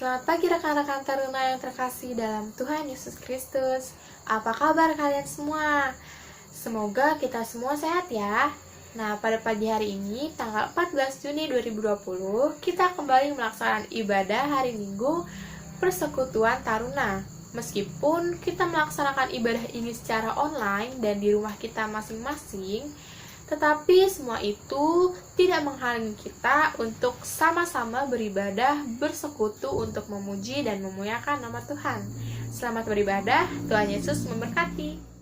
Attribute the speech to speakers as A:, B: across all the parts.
A: Selamat pagi rekan-rekan Taruna yang terkasih dalam Tuhan Yesus Kristus. Apa kabar kalian semua? Semoga kita semua sehat ya. Nah, pada pagi hari ini, tanggal 14 Juni 2020, kita kembali melaksanakan ibadah hari Minggu Persekutuan Taruna. Meskipun kita melaksanakan ibadah ini secara online dan di rumah kita masing-masing, tetapi semua itu tidak menghalangi kita untuk sama-sama beribadah, bersekutu untuk memuji dan memuliakan nama Tuhan. Selamat beribadah, Tuhan Yesus memberkati.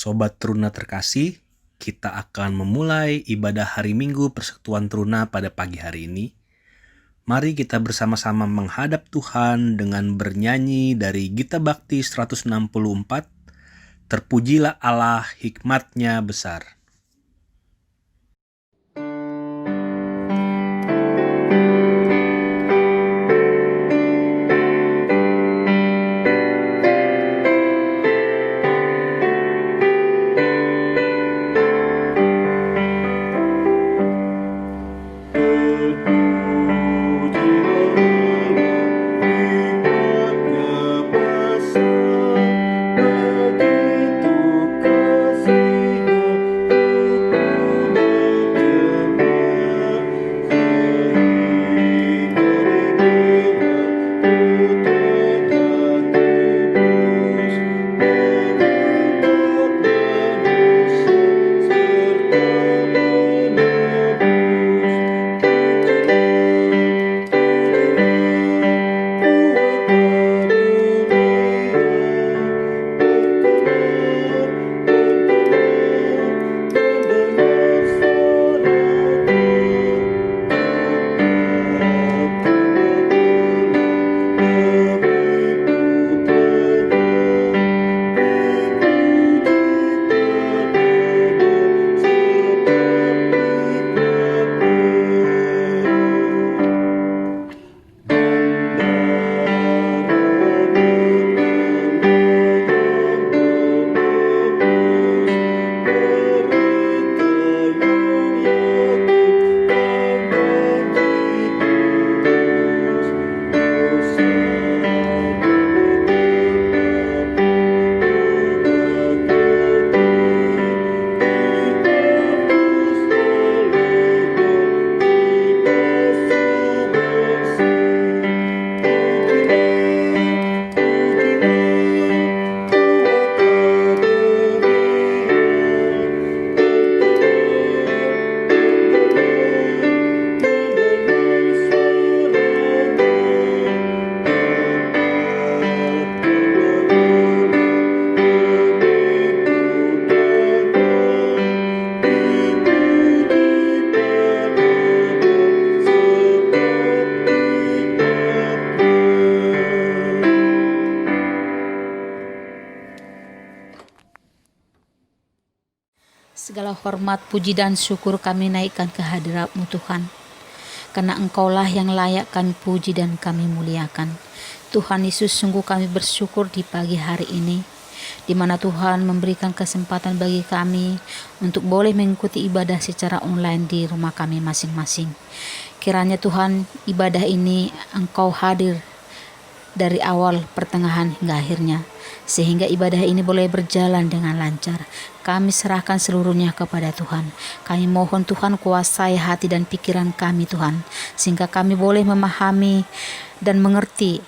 B: Sobat Teruna terkasih, kita akan memulai ibadah hari Minggu Persekutuan Teruna pada pagi hari ini. Mari kita bersama-sama menghadap Tuhan dengan bernyanyi dari Gita Bakti 164, Terpujilah Allah, hikmat-Nya besar.
C: Segala hormat, puji dan syukur kami naikkan ke hadirat-Mu Tuhan. Karena Engkaulah yang layak kami puji dan kami muliakan. Tuhan Yesus, sungguh kami bersyukur di pagi hari ini, di mana Tuhan memberikan kesempatan bagi kami untuk boleh mengikuti ibadah secara online di rumah kami masing-masing. Kiranya Tuhan, ibadah ini Engkau hadir dari awal, pertengahan hingga akhirnya, sehingga ibadah ini boleh berjalan dengan lancar. Kami serahkan seluruhnya kepada Tuhan. Kami mohon Tuhan kuasai hati dan pikiran kami Tuhan, sehingga kami boleh memahami dan mengerti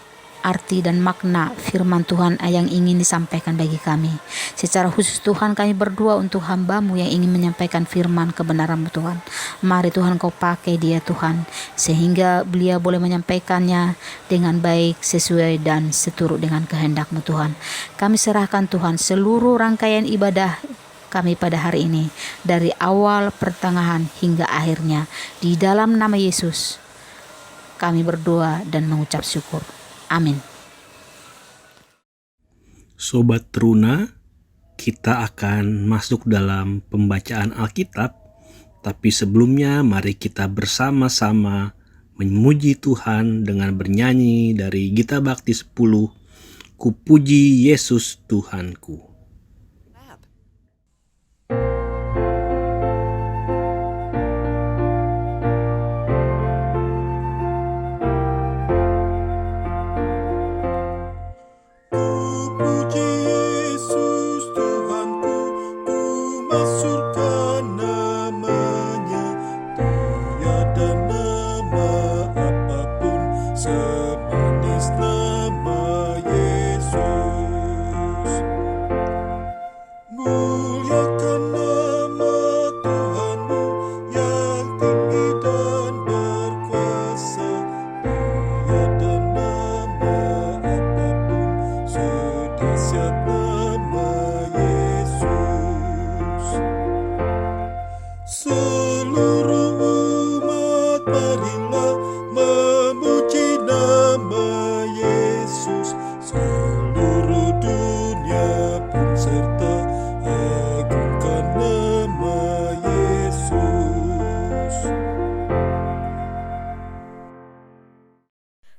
C: arti dan makna firman Tuhan yang ingin disampaikan bagi kami. Secara khusus Tuhan, kami berdoa untuk hamba-Mu yang ingin menyampaikan firman kebenaran-Mu Tuhan. Mari Tuhan Kau pakai dia Tuhan, sehingga beliau boleh menyampaikannya dengan baik, sesuai dan seturut dengan kehendak-Mu Tuhan. Kami serahkan Tuhan seluruh rangkaian ibadah kami pada hari ini, dari awal, pertengahan hingga akhirnya. Di dalam nama Yesus kami berdoa dan mengucap syukur. Amin.
B: Sobat Teruna, kita akan masuk dalam pembacaan Alkitab, tapi sebelumnya mari kita bersama-sama memuji Tuhan dengan bernyanyi dari Gita Bakti 10, Ku puji Yesus Tuhanku.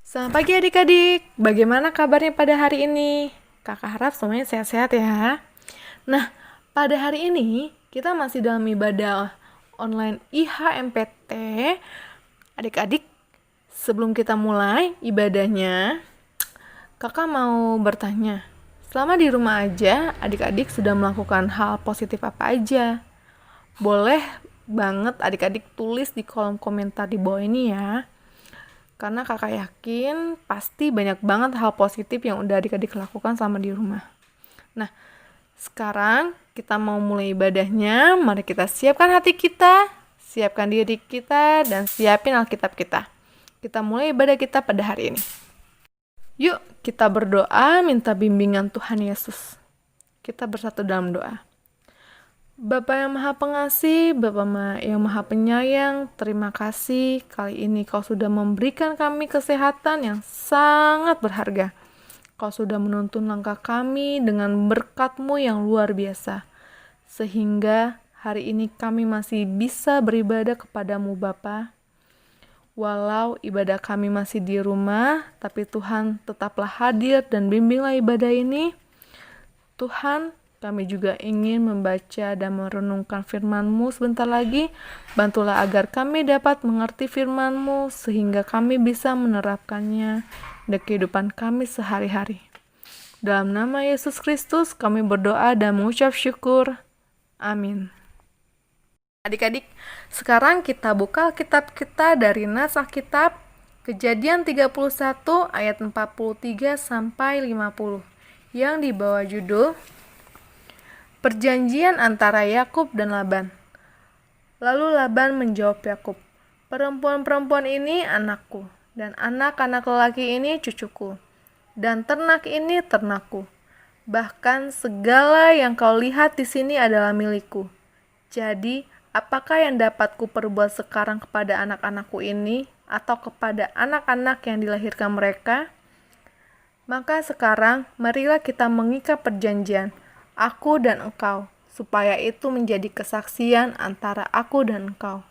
A: Selamat pagi adik-adik, bagaimana kabarnya pada hari ini? Kakak harap semuanya sehat-sehat ya. Nah, pada hari ini kita masih dalam ibadah online IHMPT. Adik-adik, sebelum kita mulai ibadahnya, kakak mau bertanya, selama di rumah aja, adik-adik sudah melakukan hal positif apa aja? Boleh banget adik-adik tulis di kolom komentar di bawah ini ya. Karena kakak yakin pasti banyak banget hal positif yang udah adik-adik lakukan selama di rumah. Nah, sekarang kita mau mulai ibadahnya. Mari kita siapkan hati kita, siapkan diri kita, dan siapin Alkitab kita. Kita mulai ibadah kita pada hari ini. Yuk, kita berdoa minta bimbingan Tuhan Yesus. Kita bersatu dalam doa. Bapa yang Maha Pengasih, Bapa yang Maha Penyayang, terima kasih kali ini Kau sudah memberikan kami kesehatan yang sangat berharga. Kau sudah menuntun langkah kami dengan berkat-Mu yang luar biasa. Sehingga hari ini kami masih bisa beribadah kepadamu Bapa. Walau ibadah kami masih di rumah, tapi Tuhan tetaplah hadir dan bimbinglah ibadah ini. Tuhan, kami juga ingin membaca dan merenungkan firman-Mu sebentar lagi. Bantulah agar kami dapat mengerti firman-Mu sehingga kami bisa menerapkannya di kehidupan kami sehari-hari. Dalam nama Yesus Kristus kami berdoa dan mengucap syukur. Amin. Adik-adik, sekarang kita buka kitab kita dari Naskah Kitab Kejadian 31 ayat 43 sampai 50 yang dibawa judul Perjanjian antara Yakub dan Laban. Lalu Laban menjawab Yakub, perempuan-perempuan ini anakku, dan anak-anak lelaki ini cucuku, dan ternak ini ternakku. Bahkan segala yang kau lihat di sini adalah milikku. Jadi, apakah yang dapat kuperbuat sekarang kepada anak-anakku ini, atau kepada anak-anak yang dilahirkan mereka? Maka sekarang, marilah kita mengikat perjanjian, aku dan engkau, supaya itu menjadi kesaksian antara aku dan engkau.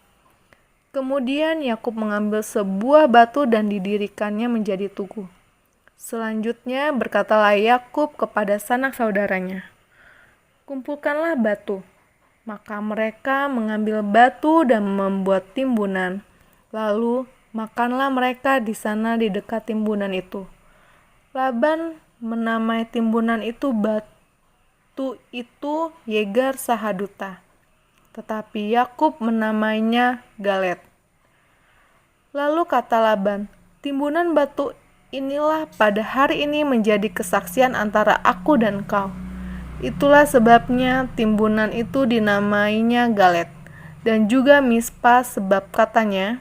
A: Kemudian Yakub mengambil sebuah batu dan didirikannya menjadi tugu. Selanjutnya berkatalah Yakub kepada sanak saudaranya, kumpulkanlah batu. Maka mereka mengambil batu dan membuat timbunan. Lalu makanlah mereka di sana di dekat timbunan itu. Laban menamai timbunan itu batu itu Yegar Sahaduta, tetapi Yakub menamainya Galet. Lalu kata Laban, timbunan batu inilah pada hari ini menjadi kesaksian antara aku dan kau. Itulah sebabnya timbunan itu dinamainya Galet, dan juga Mispa sebab katanya,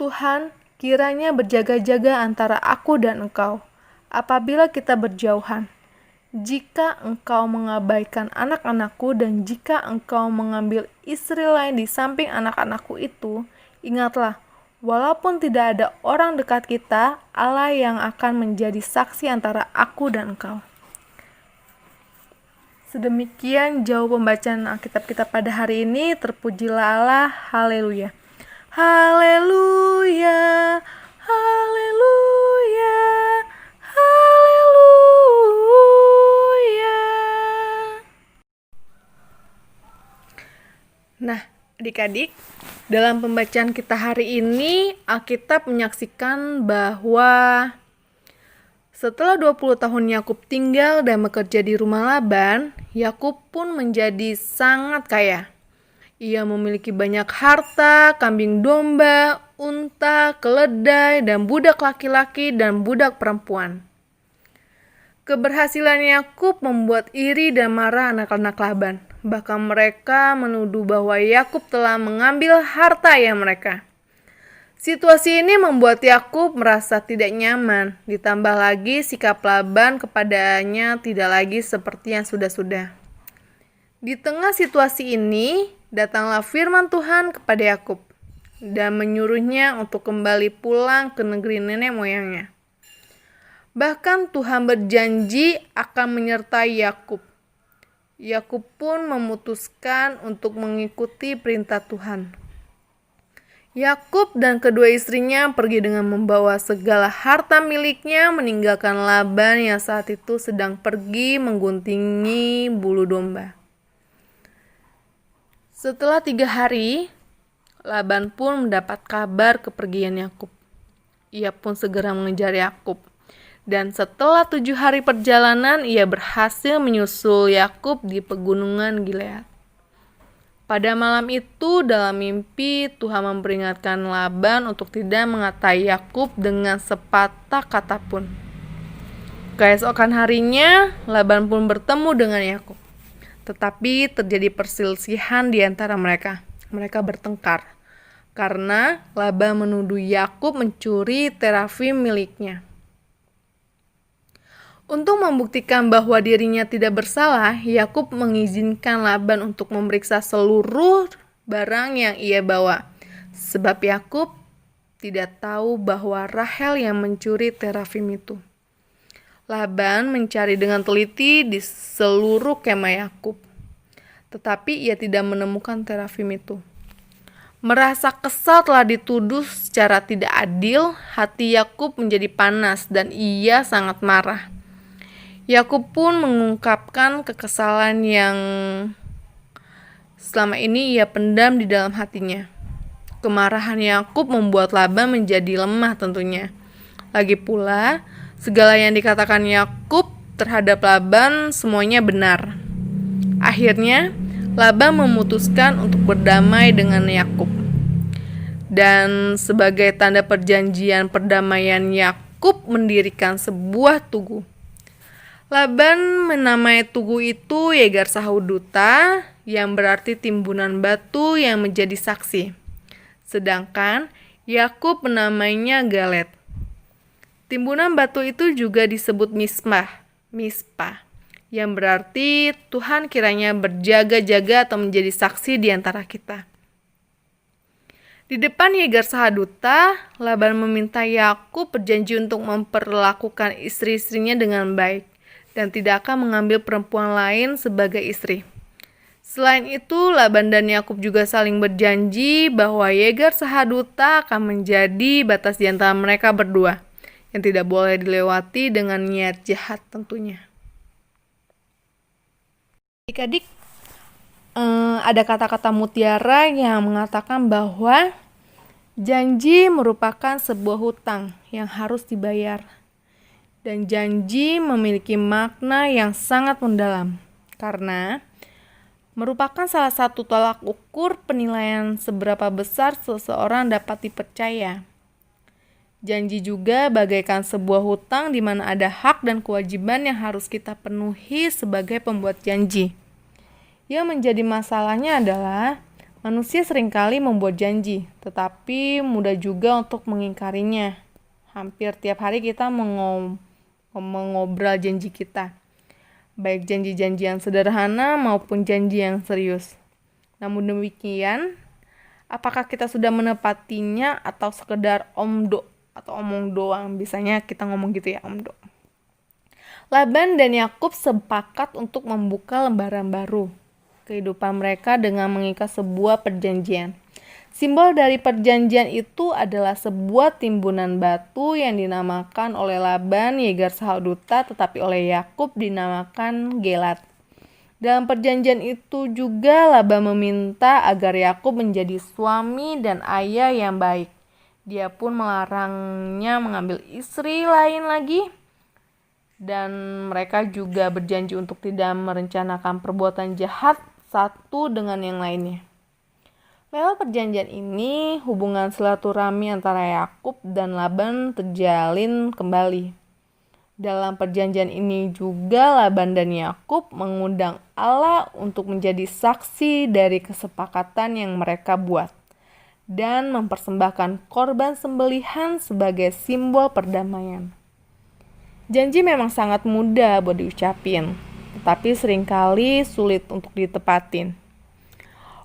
A: Tuhan kiranya berjaga-jaga antara aku dan engkau, apabila kita berjauhan. Jika engkau mengabaikan anak-anakku dan jika engkau mengambil istri lain di samping anak-anakku itu, ingatlah, walaupun tidak ada orang dekat kita, Allah yang akan menjadi saksi antara aku dan engkau.
D: Sedemikian jauh pembacaan Alkitab kita pada hari ini. Terpujilah Allah. Haleluya. Haleluya. Haleluya. Haleluya. Nah, adik-adik, dalam pembacaan kita hari ini, Alkitab menyaksikan bahwa setelah 20 tahun Yakub tinggal dan bekerja di rumah Laban, Yakub pun menjadi sangat kaya. Ia memiliki banyak harta, kambing domba, unta, keledai, dan budak laki-laki dan budak perempuan. Keberhasilan Yakub membuat iri dan marah anak-anak Laban. Bahkan mereka menuduh bahwa Yakub telah mengambil harta ayah mereka. Situasi ini membuat Yakub merasa tidak nyaman, ditambah lagi sikap Laban kepadanya tidak lagi seperti yang sudah-sudah. Di tengah situasi ini, datanglah firman Tuhan kepada Yakub dan menyuruhnya untuk kembali pulang ke negeri nenek moyangnya. Bahkan Tuhan berjanji akan menyertai Yakub. Yakub pun memutuskan untuk mengikuti perintah Tuhan. Yakub dan kedua istrinya pergi dengan membawa segala harta miliknya, meninggalkan Laban yang saat itu sedang pergi mengguntingi bulu domba. Setelah 3 hari, Laban pun mendapat kabar kepergian Yakub. Ia pun segera mengejar Yakub. Dan setelah 7 hari perjalanan, ia berhasil menyusul Yakub di pegunungan Gilead. Pada malam itu, dalam mimpi, Tuhan memperingatkan Laban untuk tidak mengatai Yakub dengan sepatah kata pun. Keesokan harinya, Laban pun bertemu dengan Yakub. Tetapi terjadi perselisihan di antara mereka. Mereka bertengkar karena Laban menuduh Yakub mencuri terafim miliknya. Untuk membuktikan bahwa dirinya tidak bersalah, Yakub mengizinkan Laban untuk memeriksa seluruh barang yang ia bawa. Sebab Yakub tidak tahu bahwa Rahel yang mencuri terafim itu. Laban mencari dengan teliti di seluruh kemah Yakub, tetapi ia tidak menemukan terafim itu. Merasa kesal telah dituduh secara tidak adil, hati Yakub menjadi panas dan ia sangat marah. Yakub pun mengungkapkan kekesalan yang selama ini ia pendam di dalam hatinya. Kemarahan Yakub membuat Laban menjadi lemah tentunya. Lagi pula, segala yang dikatakan Yakub terhadap Laban semuanya benar. Akhirnya, Laban memutuskan untuk berdamai dengan Yakub. Dan sebagai tanda perjanjian perdamaian, Yakub mendirikan sebuah tugu. Laban menamai tugu itu Yegar Sahaduta, yang berarti timbunan batu yang menjadi saksi. Sedangkan Yakub menamainya Galet. Timbunan batu itu juga disebut Mispa, yang berarti Tuhan kiranya berjaga-jaga atau menjadi saksi di antara kita. Di depan Yegar Sahaduta, Laban meminta Yakub berjanji untuk memperlakukan istri-istrinya dengan baik dan tidak akan mengambil perempuan lain sebagai istri. Selain itu, Laban dan Yakub juga saling berjanji bahwa Yegar Sahaduta akan menjadi batas di antara mereka berdua, yang tidak boleh dilewati dengan niat jahat tentunya. Adik-adik, ada kata-kata mutiara yang mengatakan bahwa janji merupakan sebuah hutang yang harus dibayar. Dan janji memiliki makna yang sangat mendalam, karena merupakan salah satu tolak ukur penilaian seberapa besar seseorang dapat dipercaya. Janji juga bagaikan sebuah hutang di mana ada hak dan kewajiban yang harus kita penuhi sebagai pembuat janji. Yang menjadi masalahnya adalah manusia seringkali membuat janji, tetapi mudah juga untuk mengingkarinya. Hampir tiap hari kita mengobrol janji kita, baik janji-janji yang sederhana maupun janji yang serius. Namun demikian, apakah kita sudah menepatinya atau sekedar omdo atau omong doang? Biasanya kita ngomong gitu ya, omdo. Laban dan Yakub sepakat untuk membuka lembaran baru kehidupan mereka dengan mengikat sebuah perjanjian. Simbol dari perjanjian itu adalah sebuah timbunan batu yang dinamakan oleh Laban Yegar Sahaduta, tetapi oleh Yakub dinamakan Gelat. Dalam perjanjian itu juga Laban meminta agar Yakub menjadi suami dan ayah yang baik. Dia pun melarangnya mengambil istri lain lagi, dan mereka juga berjanji untuk tidak merencanakan perbuatan jahat satu dengan yang lainnya. Lewat perjanjian ini, hubungan silaturahmi antara Yakub dan Laban terjalin kembali. Dalam perjanjian ini juga Laban dan Yakub mengundang Allah untuk menjadi saksi dari kesepakatan yang mereka buat dan mempersembahkan korban sembelihan sebagai simbol perdamaian. Janji memang sangat mudah buat diucapin, tetapi seringkali sulit untuk ditepatin.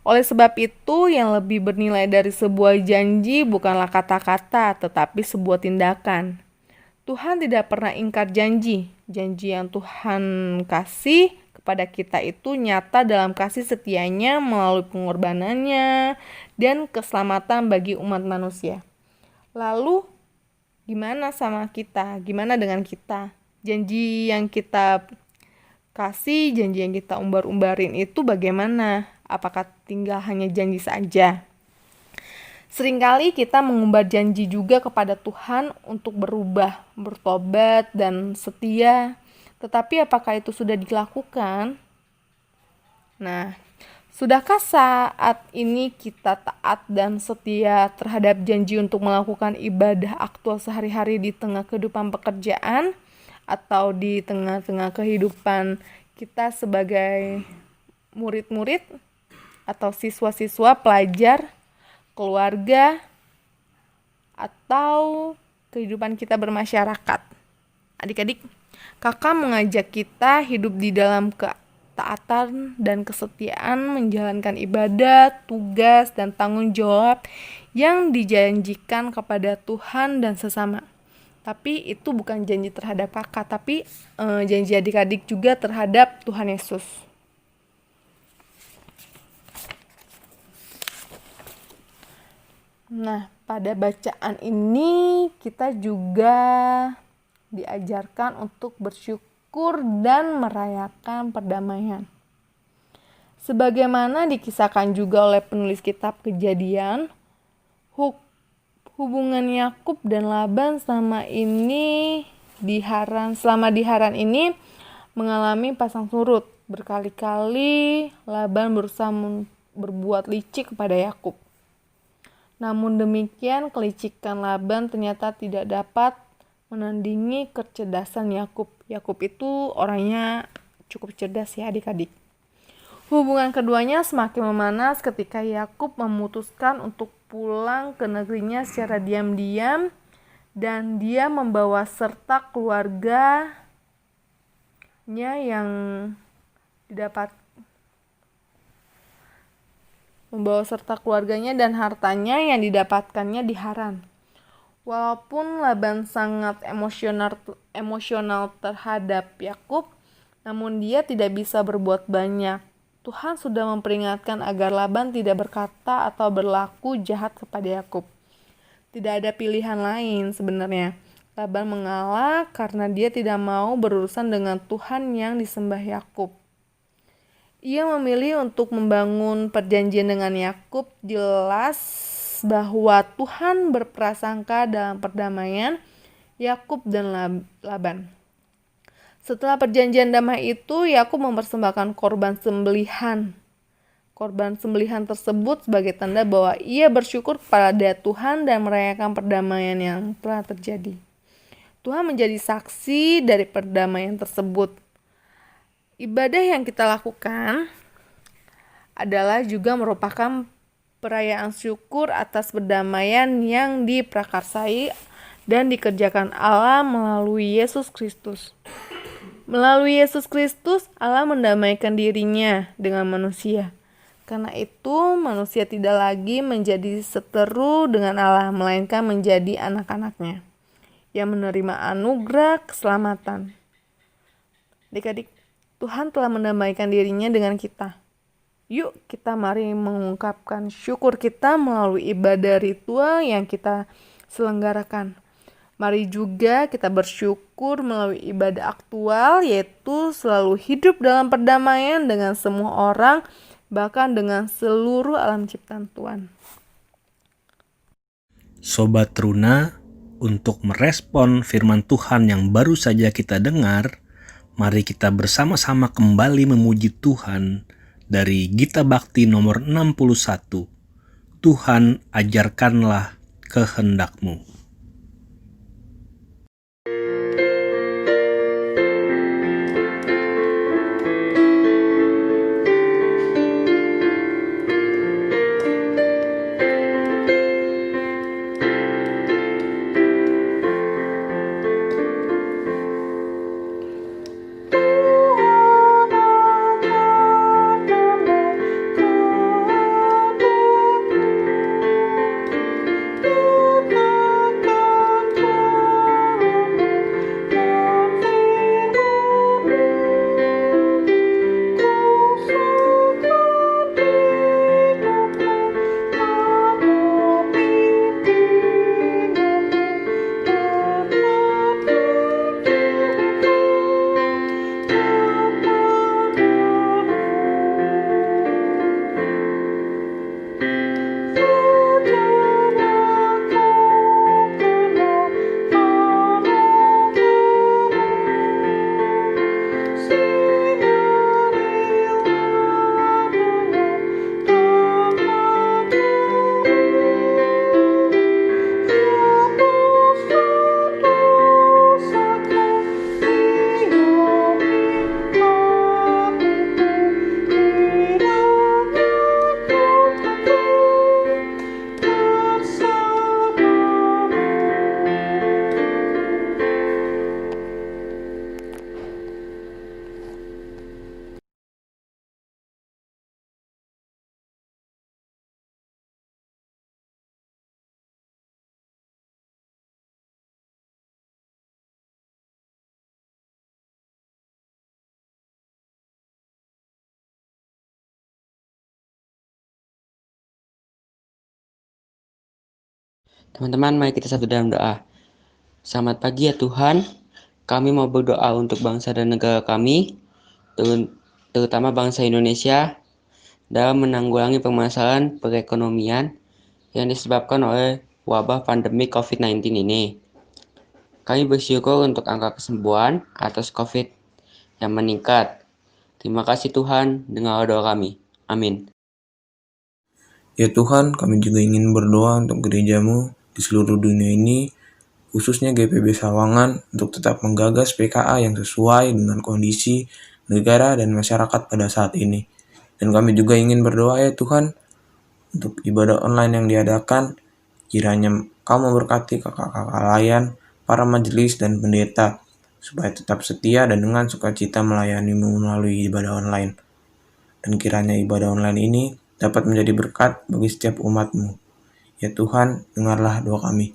D: Oleh sebab itu, yang lebih bernilai dari sebuah janji bukanlah kata-kata, tetapi sebuah tindakan. Tuhan tidak pernah ingkar janji. Janji yang Tuhan kasih kepada kita itu nyata dalam kasih setianya melalui pengorbanannya dan keselamatan bagi umat manusia. Lalu, gimana sama kita? Gimana dengan kita? Janji yang kita kasih, janji yang kita umbar-umbarin itu bagaimana? Apakah tinggal hanya janji saja? Seringkali kita mengumbar janji juga kepada Tuhan untuk berubah, bertobat, dan setia. Tetapi apakah itu sudah dilakukan? Nah, sudahkah saat ini kita taat dan setia terhadap janji untuk melakukan ibadah aktual sehari-hari di tengah kehidupan pekerjaan atau di tengah-tengah kehidupan kita sebagai murid-murid atau siswa-siswa, pelajar, keluarga, atau kehidupan kita bermasyarakat? Adik-adik, kakak mengajak kita hidup di dalam ketaatan dan kesetiaan menjalankan ibadah, tugas, dan tanggung jawab yang dijanjikan kepada Tuhan dan sesama. Tapi itu bukan janji terhadap kakak, tapi janji adik-adik juga terhadap Tuhan Yesus. Nah, pada bacaan ini kita juga diajarkan untuk bersyukur dan merayakan perdamaian. Sebagaimana dikisahkan juga oleh penulis kitab Kejadian, hubungan Yakub dan Laban selama di Haran ini mengalami pasang surut. Berkali-kali Laban berusaha berbuat licik kepada Yakub. Namun demikian, kelicikan Laban ternyata tidak dapat menandingi kecerdasan Yakub. Yakub itu orangnya cukup cerdas ya adik-adik. Hubungan keduanya semakin memanas ketika Yakub memutuskan untuk pulang ke negerinya secara diam-diam, dan dia membawa serta keluarganya dan hartanya yang didapatkannya di Haran. Walaupun Laban sangat emosional terhadap Yakub, namun dia tidak bisa berbuat banyak. Tuhan sudah memperingatkan agar Laban tidak berkata atau berlaku jahat kepada Yakub. Tidak ada pilihan lain sebenarnya. Laban mengalah karena dia tidak mau berurusan dengan Tuhan yang disembah Yakub. Ia memilih untuk membangun perjanjian dengan Yakub. Jelas bahwa Tuhan berprasangka dalam perdamaian Yakub dan Laban. Setelah perjanjian damai itu, Yakub mempersembahkan korban sembelihan. Korban sembelihan tersebut sebagai tanda bahwa ia bersyukur kepada Tuhan dan merayakan perdamaian yang telah terjadi. Tuhan menjadi saksi dari perdamaian tersebut. Ibadah yang kita lakukan adalah juga merupakan perayaan syukur atas perdamaian yang diprakarsai dan dikerjakan Allah melalui Yesus Kristus. Melalui Yesus Kristus, Allah mendamaikan dirinya dengan manusia. Karena itu, manusia tidak lagi menjadi seteru dengan Allah, melainkan menjadi anak-anaknya yang menerima anugerah keselamatan. Adik-adik, Tuhan telah mendamaikan dirinya dengan kita. Yuk kita mari mengungkapkan syukur kita melalui ibadah ritual yang kita selenggarakan. Mari juga kita bersyukur melalui ibadah aktual, yaitu selalu hidup dalam perdamaian dengan semua orang, bahkan dengan seluruh alam ciptaan Tuhan.
B: Sobat Truna, untuk merespon firman Tuhan yang baru saja kita dengar, mari kita bersama-sama kembali memuji Tuhan dari Gita Bakti nomor 61. Tuhan, ajarkanlah kehendak-Mu.
E: Teman-teman, mari kita satu dalam doa. Selamat pagi ya Tuhan, kami mau berdoa untuk bangsa dan negara kami, terutama bangsa Indonesia, dalam menanggulangi permasalahan perekonomian yang disebabkan oleh wabah pandemi COVID-19 ini. Kami bersyukur untuk angka kesembuhan atas COVID yang meningkat. Terima kasih Tuhan, dengar doa kami. Amin.
F: Ya Tuhan, kami juga ingin berdoa untuk gerejamu di seluruh dunia ini, khususnya GPB Sawangan, untuk tetap menggagas PKA yang sesuai dengan kondisi negara dan masyarakat pada saat ini. Dan kami juga ingin berdoa ya Tuhan, untuk ibadah online yang diadakan, kiranya Kau memberkati kakak-kakak layan, para majelis dan pendeta, supaya tetap setia dan dengan sukacita melayani-Mu melalui ibadah online. Dan kiranya ibadah online ini dapat menjadi berkat bagi setiap umat-Mu. Ya Tuhan, dengarlah doa kami.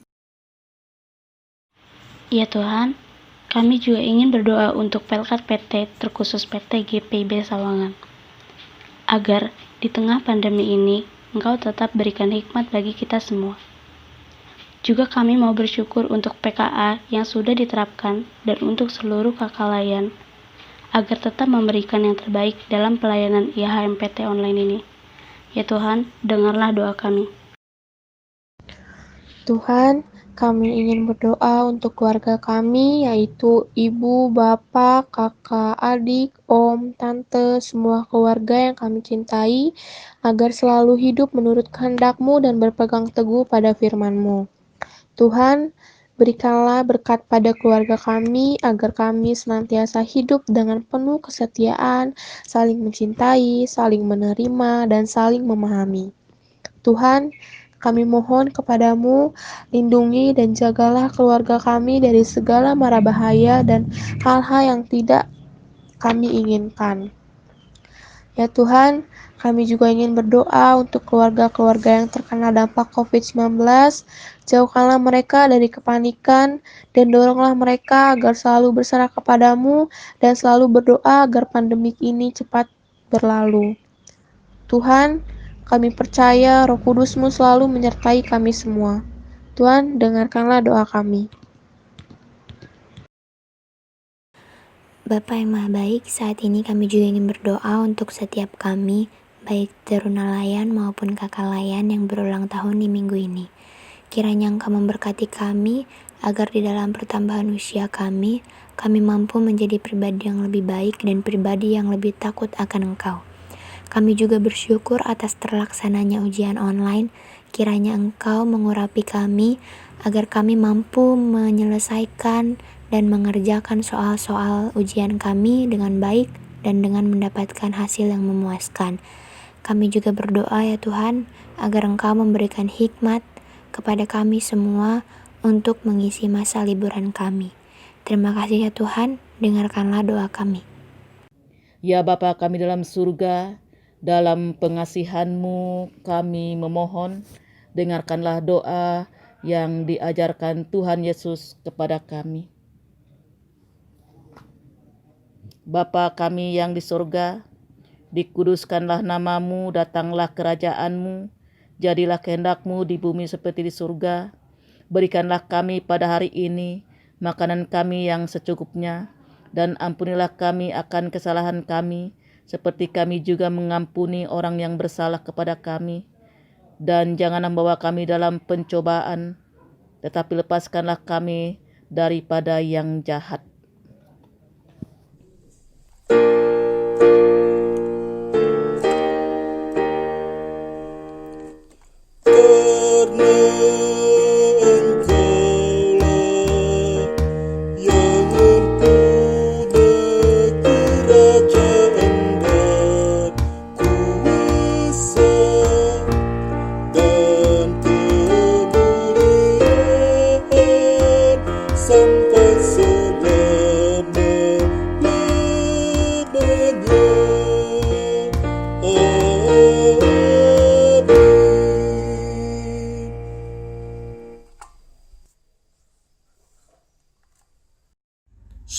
G: Ya Tuhan, kami juga ingin berdoa untuk Pelkat PT, terkhusus PT GPB Sawangan, agar di tengah pandemi ini, Engkau tetap berikan hikmat bagi kita semua. Juga kami mau bersyukur untuk PKA yang sudah diterapkan dan untuk seluruh kakak layan, agar tetap memberikan yang terbaik dalam pelayanan IHMPT online ini. Ya Tuhan, dengarlah doa kami.
A: Tuhan, kami ingin berdoa untuk keluarga kami, yaitu ibu, bapak, kakak, adik, om, tante, semua keluarga yang kami cintai, agar selalu hidup menurut kehendak-Mu dan berpegang teguh pada firman-Mu. Tuhan, berikanlah berkat pada keluarga kami, agar kami senantiasa hidup dengan penuh kesetiaan, saling mencintai, saling menerima, dan saling memahami. Tuhan, kami mohon kepadamu, lindungi dan jagalah keluarga kami dari segala mara bahaya dan hal-hal yang tidak kami inginkan. Ya Tuhan, kami juga ingin berdoa untuk keluarga-keluarga yang terkena dampak COVID-19. Jauhkanlah mereka dari kepanikan dan doronglah mereka agar selalu berserah kepadamu dan selalu berdoa agar pandemik ini cepat berlalu. Tuhan, kami percaya Roh Kudus-Mu selalu menyertai kami semua. Tuhan, dengarkanlah doa kami.
H: Bapa yang Maha Baik, saat ini kami juga ingin berdoa untuk setiap kami, baik teruna layan maupun kakak layan yang berulang tahun di minggu ini. Kiranya Engkau memberkati kami, agar di dalam pertambahan usia kami mampu menjadi pribadi yang lebih baik dan pribadi yang lebih takut akan Engkau. Kami juga bersyukur atas terlaksananya ujian online. Kiranya Engkau mengurapi kami, agar kami mampu menyelesaikan dan mengerjakan soal-soal ujian kami dengan baik dan dengan mendapatkan hasil yang memuaskan. Kami juga berdoa ya Tuhan, agar Engkau memberikan hikmat kepada kami semua untuk mengisi masa liburan kami. Terima kasih ya Tuhan, dengarkanlah doa kami.
I: Ya Bapa kami dalam surga, dalam pengasihan-Mu kami memohon, dengarkanlah doa yang diajarkan Tuhan Yesus kepada kami. Bapa kami yang di surga, dikuduskanlah nama-Mu, datanglah kerajaan-Mu, jadilah kehendak-Mu di bumi seperti di surga. Berikanlah kami pada hari ini makanan kami yang secukupnya, dan ampunilah kami akan kesalahan kami, seperti kami juga mengampuni orang yang bersalah kepada kami. Dan jangan membawa kami dalam pencobaan, tetapi lepaskanlah kami daripada yang jahat.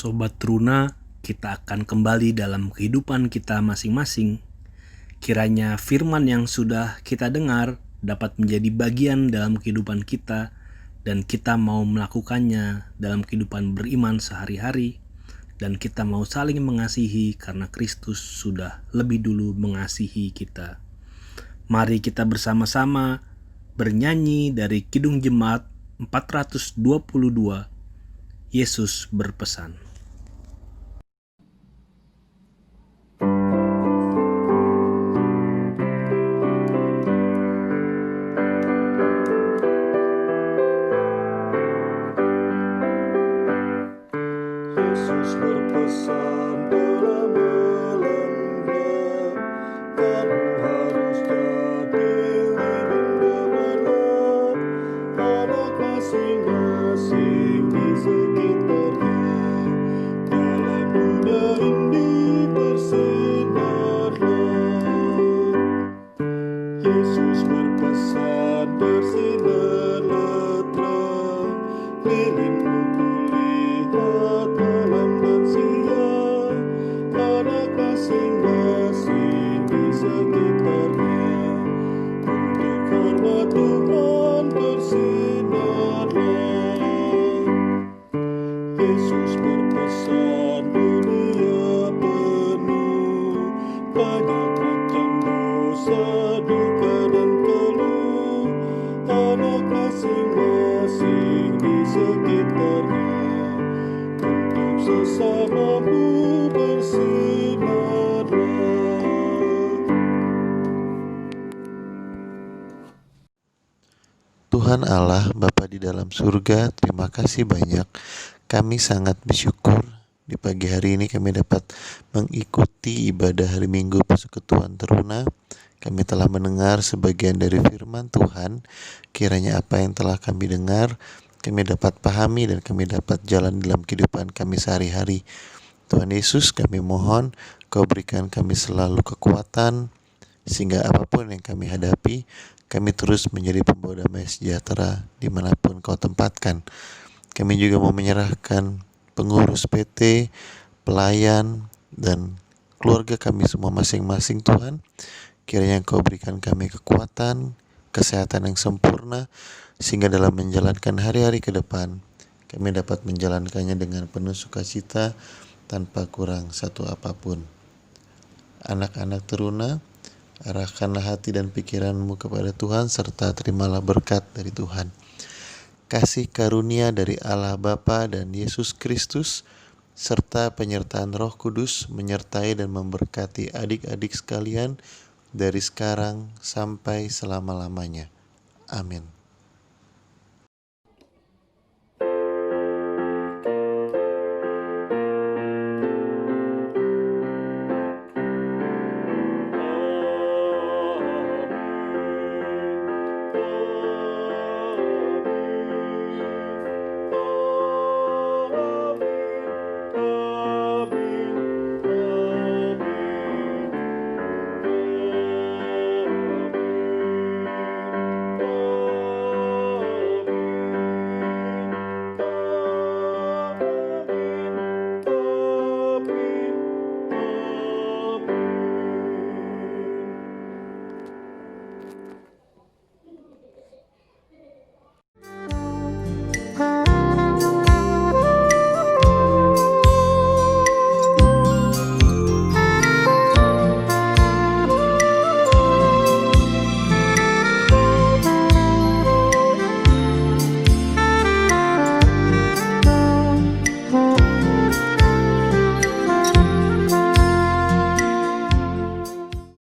B: Sobat Teruna, kita akan kembali dalam kehidupan kita masing-masing. Kiranya firman yang sudah kita dengar dapat menjadi bagian dalam kehidupan kita, dan kita mau melakukannya dalam kehidupan beriman sehari-hari, dan kita mau saling mengasihi karena Kristus sudah lebih dulu mengasihi kita. Mari kita bersama-sama bernyanyi dari Kidung Jemaat 422, Yesus berpesan.
J: Yesus berpesan dalam melanggar, kamu harus jadi lilin benar, anak masing-masing di sekitarnya, dalam dunia ini bersinarlah. Yesus berpesan bersinarlah terang, lilinmu kulihat malam dan siang, anak masing-masing di sekitarnya, untuk hormat Tuhan bersinarlah. Yesus berpesan dunia penuh banyak macam dosa, duka dan keluh, anak masing-masing di sekitarnya, untuk sesamamu bersinarlah.
K: Tuhan Allah, Bapa di dalam surga, terima kasih banyak. Kami sangat bersyukur di pagi hari ini kami dapat mengikuti ibadah hari Minggu Persekutuan Teruna. Kami telah mendengar sebagian dari firman Tuhan. Kiranya apa yang telah kami dengar, kami dapat pahami dan kami dapat jalan dalam kehidupan kami sehari-hari. Tuhan Yesus, kami mohon Kau berikan kami selalu kekuatan, sehingga apapun yang kami hadapi, kami terus menjadi pembawa damai sejahtera dimanapun Kau tempatkan. Kami juga mau menyerahkan pengurus PT, pelayan, dan keluarga kami semua masing-masing Tuhan. Kiranya Kau berikan kami kekuatan, kesehatan yang sempurna, sehingga dalam menjalankan hari-hari ke depan, kami dapat menjalankannya dengan penuh sukacita tanpa kurang satu apapun. Anak-anak teruna, arahkanlah hati dan pikiranmu kepada Tuhan, serta terimalah berkat dari Tuhan. Kasih karunia dari Allah Bapa dan Yesus Kristus, serta penyertaan Roh Kudus menyertai dan memberkati adik-adik sekalian dari sekarang sampai selama-lamanya. Amin.